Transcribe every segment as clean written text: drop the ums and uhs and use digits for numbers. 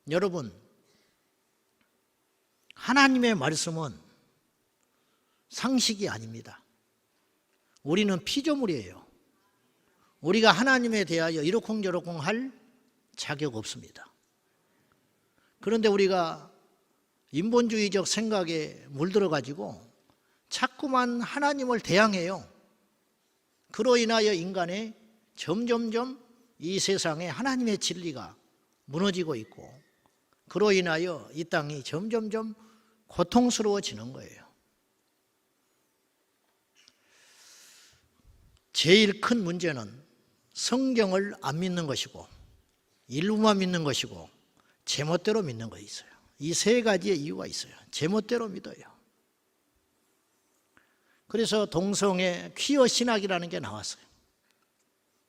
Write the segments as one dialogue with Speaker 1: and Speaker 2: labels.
Speaker 1: 여러분, 하나님의 말씀은 상식이 아닙니다. 우리는 피조물이에요. 우리가 하나님에 대하여 이러쿵저러쿵 할 자격 없습니다. 그런데 우리가 인본주의적 생각에 물들어가지고 자꾸만 하나님을 대항해요. 그로 인하여 인간의 점점점 이 세상에 하나님의 진리가 무너지고 있고, 그로 인하여 이 땅이 점점점 고통스러워지는 거예요. 제일 큰 문제는 성경을 안 믿는 것이고, 일부만 믿는 것이고, 제멋대로 믿는 거 있어요. 이 세 가지의 이유가 있어요. 제멋대로 믿어요. 그래서 동성애 퀴어 신학이라는 게 나왔어요.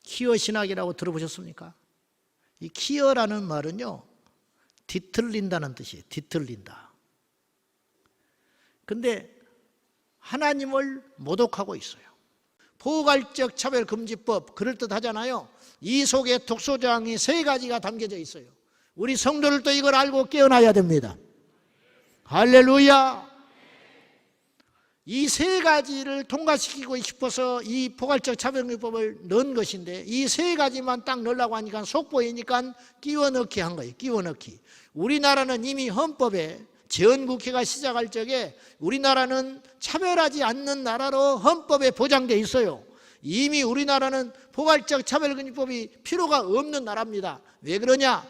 Speaker 1: 퀴어 신학이라고 들어보셨습니까? 이 퀴어라는 말은요, 뒤틀린다는 뜻이에요. 뒤틀린다. 근데 하나님을 모독하고 있어요. 포괄적 차별금지법 그럴듯하잖아요. 이 속에 독소조항이 세 가지가 담겨져 있어요. 우리 성도들도 이걸 알고 깨어나야 됩니다. 할렐루야. 이 세 가지를 통과시키고 싶어서 이 포괄적 차별금지법을 넣은 것인데, 이 세 가지만 딱 넣으려고 하니까 속보이니까 끼워 넣기 한 거예요. 끼워 넣기. 우리나라는 이미 헌법에 재헌국회가 시작할 적에 우리나라는 차별하지 않는 나라로 헌법에 보장되어 있어요. 이미 우리나라는 포괄적 차별금지법이 필요가 없는 나라입니다. 왜 그러냐?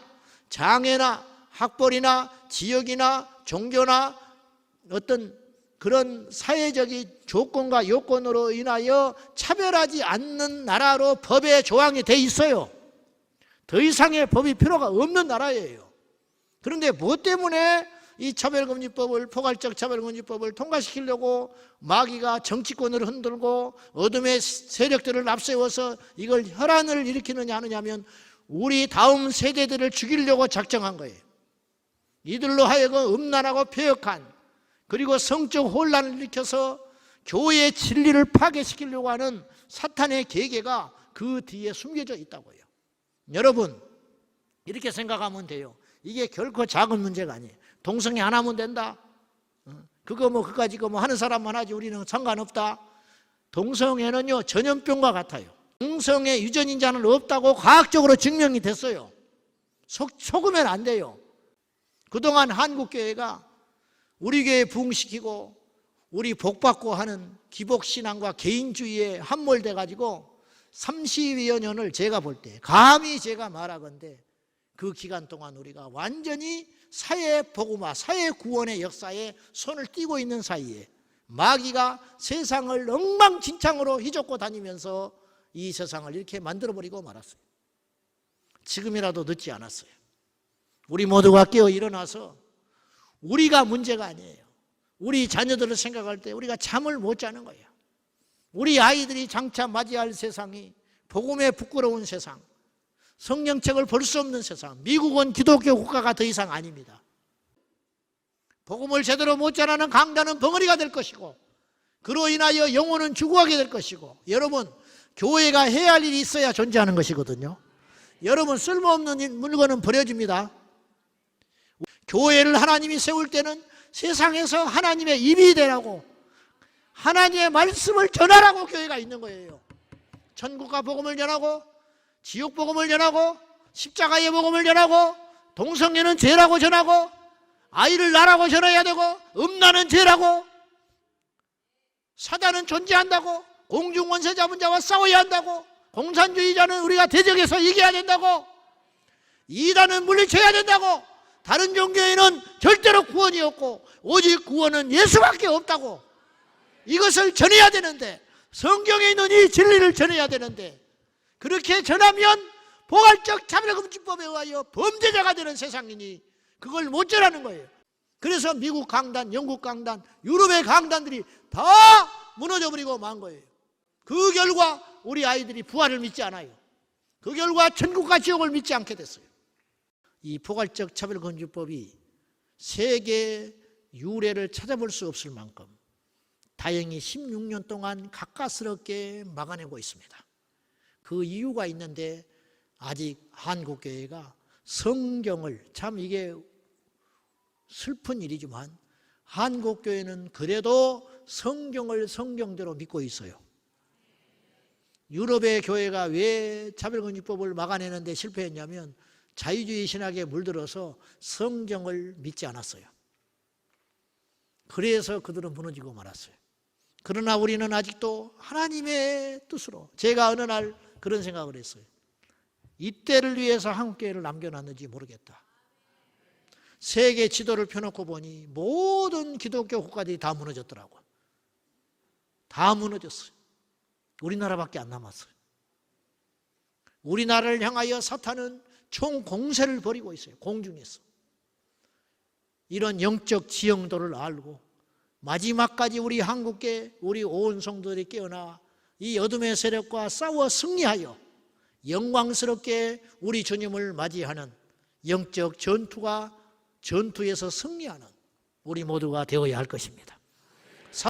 Speaker 1: 장애나 학벌이나 지역이나 종교나 어떤 그런 사회적인 조건과 요건으로 인하여 차별하지 않는 나라로 법에 조항이 돼 있어요. 더 이상의 법이 필요가 없는 나라예요. 그런데 뭐 때문에 이 차별금지법을, 포괄적 차별금지법을 통과시키려고 마귀가 정치권을 흔들고 어둠의 세력들을 앞세워서 이걸 혈안을 일으키느냐 하느냐면, 우리 다음 세대들을 죽이려고 작정한 거예요. 이들로 하여금 음란하고 폐역한, 그리고 성적 혼란을 일으켜서 교회의 진리를 파괴시키려고 하는 사탄의 계계가 그 뒤에 숨겨져 있다고요. 여러분, 이렇게 생각하면 돼요. 이게 결코 작은 문제가 아니에요. 동성애 안 하면 된다. 그거 뭐 그까짓 거 뭐 하는 사람만 하지 우리는 상관없다. 동성애는요, 전염병과 같아요. 동성애 유전인자는 없다고 과학적으로 증명이 됐어요. 속으면 안 돼요. 그동안 한국교회가 우리 교회 부흥시키고 우리 복받고 하는 기복신앙과 개인주의에 함몰돼 가지고 30여 년을 제가 볼 때, 감히 제가 말하건대 그 기간 동안 우리가 완전히 사회 복음화, 사회 구원의 역사에 손을 띄고 있는 사이에 마귀가 세상을 엉망진창으로 휘젓고 다니면서 이 세상을 이렇게 만들어버리고 말았어요. 지금이라도 늦지 않았어요. 우리 모두가 깨어 일어나서, 우리가 문제가 아니에요. 우리 자녀들을 생각할 때 우리가 잠을 못 자는 거예요. 우리 아이들이 장차 맞이할 세상이 복음에 부끄러운 세상, 성령책을 볼 수 없는 세상, 미국은 기독교 국가가 더 이상 아닙니다. 복음을 제대로 못 전하는 강단은 벙어리가 될 것이고, 그로 인하여 영혼은 죽어가게 될 것이고, 여러분, 교회가 해야 할 일이 있어야 존재하는 것이거든요. 여러분, 쓸모없는 물건은 버려집니다. 교회를 하나님이 세울 때는 세상에서 하나님의 입이 되라고, 하나님의 말씀을 전하라고 교회가 있는 거예요. 천국과 복음을 전하고, 지옥 복음을 전하고, 십자가의 복음을 전하고, 동성애는 죄라고 전하고, 아이를 낳으라고 전해야 되고, 음란은 죄라고, 사단은 존재한다고, 공중원세 잡은 자와 싸워야 한다고, 공산주의자는 우리가 대적해서 이겨야 된다고, 이단은 물리쳐야 된다고, 다른 종교에는 절대로 구원이 없고 오직 구원은 예수밖에 없다고, 이것을 전해야 되는데, 성경에 있는 이 진리를 전해야 되는데, 그렇게 전하면 포괄적 차별금지법에 의하여 범죄자가 되는 세상이니 그걸 못 전하는 거예요. 그래서 미국 강단, 영국 강단, 유럽의 강단들이 다 무너져버리고 만 거예요. 그 결과 우리 아이들이 부활을 믿지 않아요. 그 결과 천국과 지옥을 믿지 않게 됐어요. 이 포괄적 차별금지법이 세계 유례를 찾아볼 수 없을 만큼 다행히 16년 동안 가까스럽게 막아내고 있습니다. 그 이유가 있는데 아직 한국교회가 성경을, 참 이게 슬픈 일이지만 한국교회는 그래도 성경을 성경대로 믿고 있어요. 유럽의 교회가 왜 차별금지법을 막아내는데 실패했냐면 자유주의 신학에 물들어서 성경을 믿지 않았어요. 그래서 그들은 무너지고 말았어요. 그러나 우리는 아직도 하나님의 뜻으로, 제가 어느 날 그런 생각을 했어요. 이때를 위해서 한국교회를 남겨놨는지 모르겠다. 세계 지도를 펴놓고 보니 모든 기독교 국가들이 다 무너졌더라고요. 다 무너졌어요. 우리나라밖에 안 남았어요. 우리나라를 향하여 사탄은 총공세를 벌이고 있어요. 공중에서. 이런 영적 지형도를 알고 마지막까지 우리 한국계, 우리 온 성도들이 깨어나 이 어둠의 세력과 싸워 승리하여 영광스럽게 우리 주님을 맞이하는 영적 전투에서 승리하는 우리 모두가 되어야 할 것입니다.